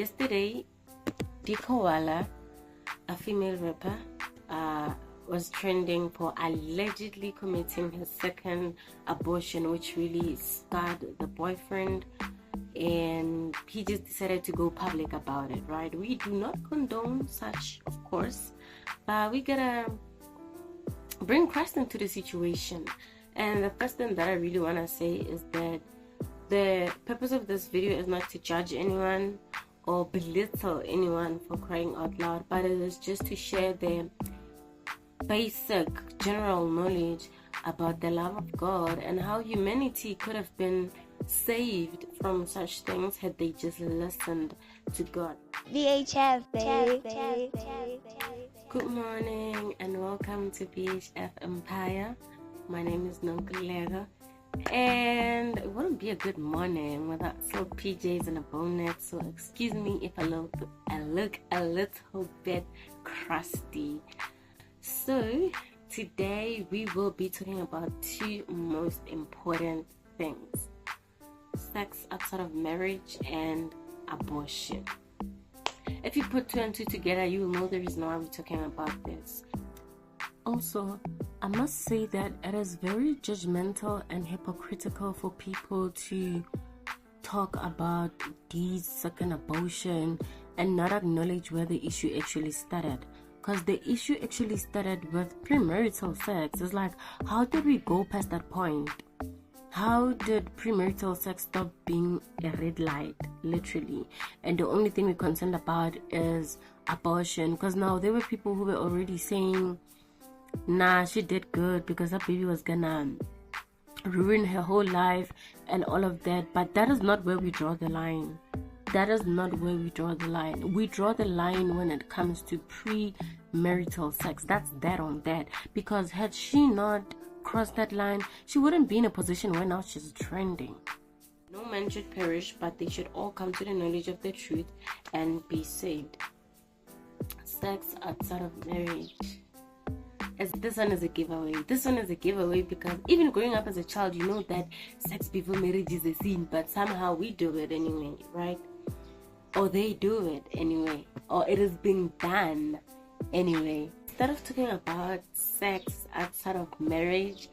Yesterday, Dee Kaola, a female rapper, was trending for allegedly committing his second abortion, which really scarred the boyfriend, and he just decided to go public about it, right? We do not condone such, of course, but we gotta bring Christ into the situation. And the first thing that I really want to say is that the purpose of this video is not to judge anyone or belittle anyone for crying out loud, but it is just to share the basic general knowledge about the love of God and how humanity could have been saved from such things had they just listened to God. VHF, baby. Good morning and welcome to VHF Empire. My name is Nonkulego, and it wouldn't be a good morning without silk PJs and a bonnet, so excuse me if I look a little bit crusty. So today we will be talking about two most important things: sex outside of marriage and abortion. If you put two and two together, you will know the reason why we're talking about this. Also, I must say that it is very judgmental and hypocritical for people to talk about these second abortion and not acknowledge where the issue actually started. Because the issue actually started with premarital sex. It's like, how did we go past that point? How did premarital sex stop being a red light, literally? And the only thing we're concerned about is abortion. Because now there were people who were already saying, nah, she did good because her baby was gonna ruin her whole life and all of that. But that is not where we draw the line. That is not where we draw the line. We draw the line when it comes to premarital sex. That's that on that. Because had she not crossed that line, she wouldn't be in a position where now she's trending. No man should perish, but they should all come to the knowledge of the truth and be saved. Sex outside of marriage. This one is a giveaway. This one is a giveaway because even growing up as a child, you know that sex before marriage is a sin, but somehow we do it anyway, right? Or they do it anyway, or it is being done anyway. Instead of talking about sex outside of marriage,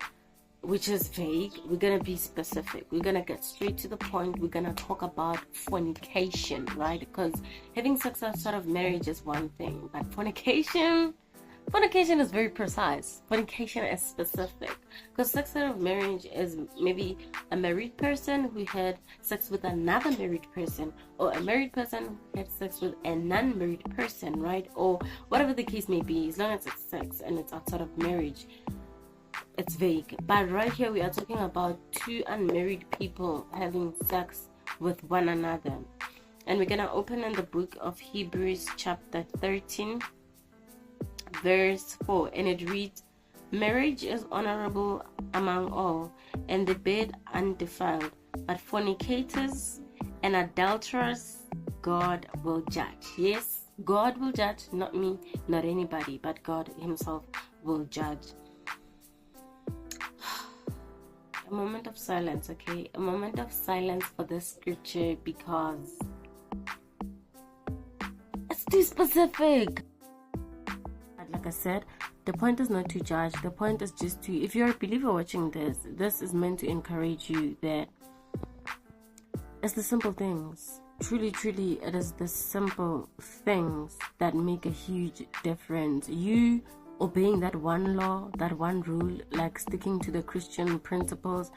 which is vague, we're gonna be specific. We're gonna get straight to the point. We're gonna talk about fornication, right? Because having sex outside of marriage is one thing, but fornication is very precise. Fornication is specific. Because sex out of marriage is maybe a married person who had sex with another married person, or a married person who had sex with a non-married person, right? Or whatever the case may be, as long as it's sex and it's outside of marriage, it's vague. But right here we are talking about two unmarried people having sex with one another. And we're gonna open in the book of Hebrews chapter 13 verse 4, and it reads, marriage is honorable among all, and the bed undefiled, but fornicators and adulterers God will judge. Yes, God will judge, not me, not anybody, but God himself will judge. A moment of silence, okay? A moment of silence for this scripture because it's too specific. Like I said, the point is not to judge. The point is just to, if you're a believer watching this is meant to encourage you that it's the simple things. Truly, it is the simple things that make a huge difference. You obeying that one law, that one rule, like sticking to the Christian principles,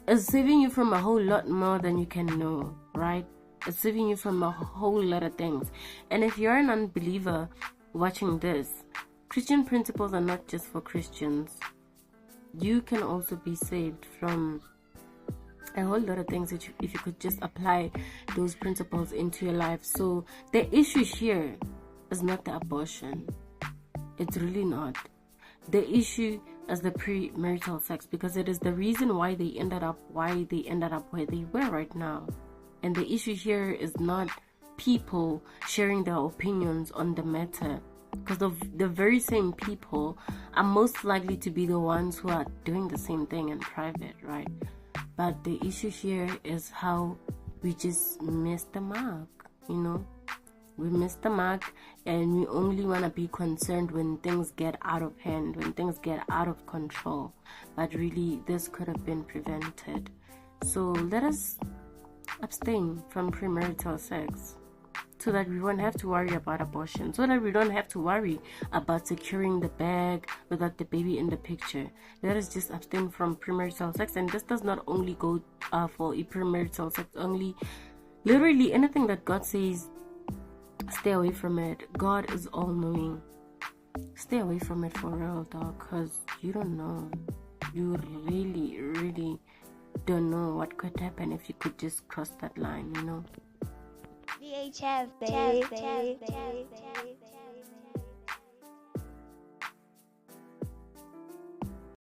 is saving you from a whole lot more than you can know, right? It's saving you from a whole lot of things. And if you're an unbeliever watching this, Christian principles are not just for Christians. You can also be saved from a whole lot of things if you could just apply those principles into your life. So the issue here is not the abortion. It's really not. The issue is the premarital sex, because it is the reason why they ended up where they were right now. And the issue here is not people sharing their opinions on the matter, because the very same people are most likely to be the ones who are doing the same thing in private, right? But the issue here is how we just missed the mark. you know. We miss the mark, and we only want to be concerned when things get out of hand, when things get out of control. But really, this could have been prevented. So let us abstain from premarital sex, so that we won't have to worry about abortion, so that we don't have to worry about securing the bag without the baby in the picture. Let us just abstain from premarital sex. And this does not only go for premarital sex only. Literally anything that God says, stay away from it. God is all-knowing. Stay away from it for real, dog, because you don't know. You really, really don't know what could happen if you could just cross that line, you know. VHF, baby.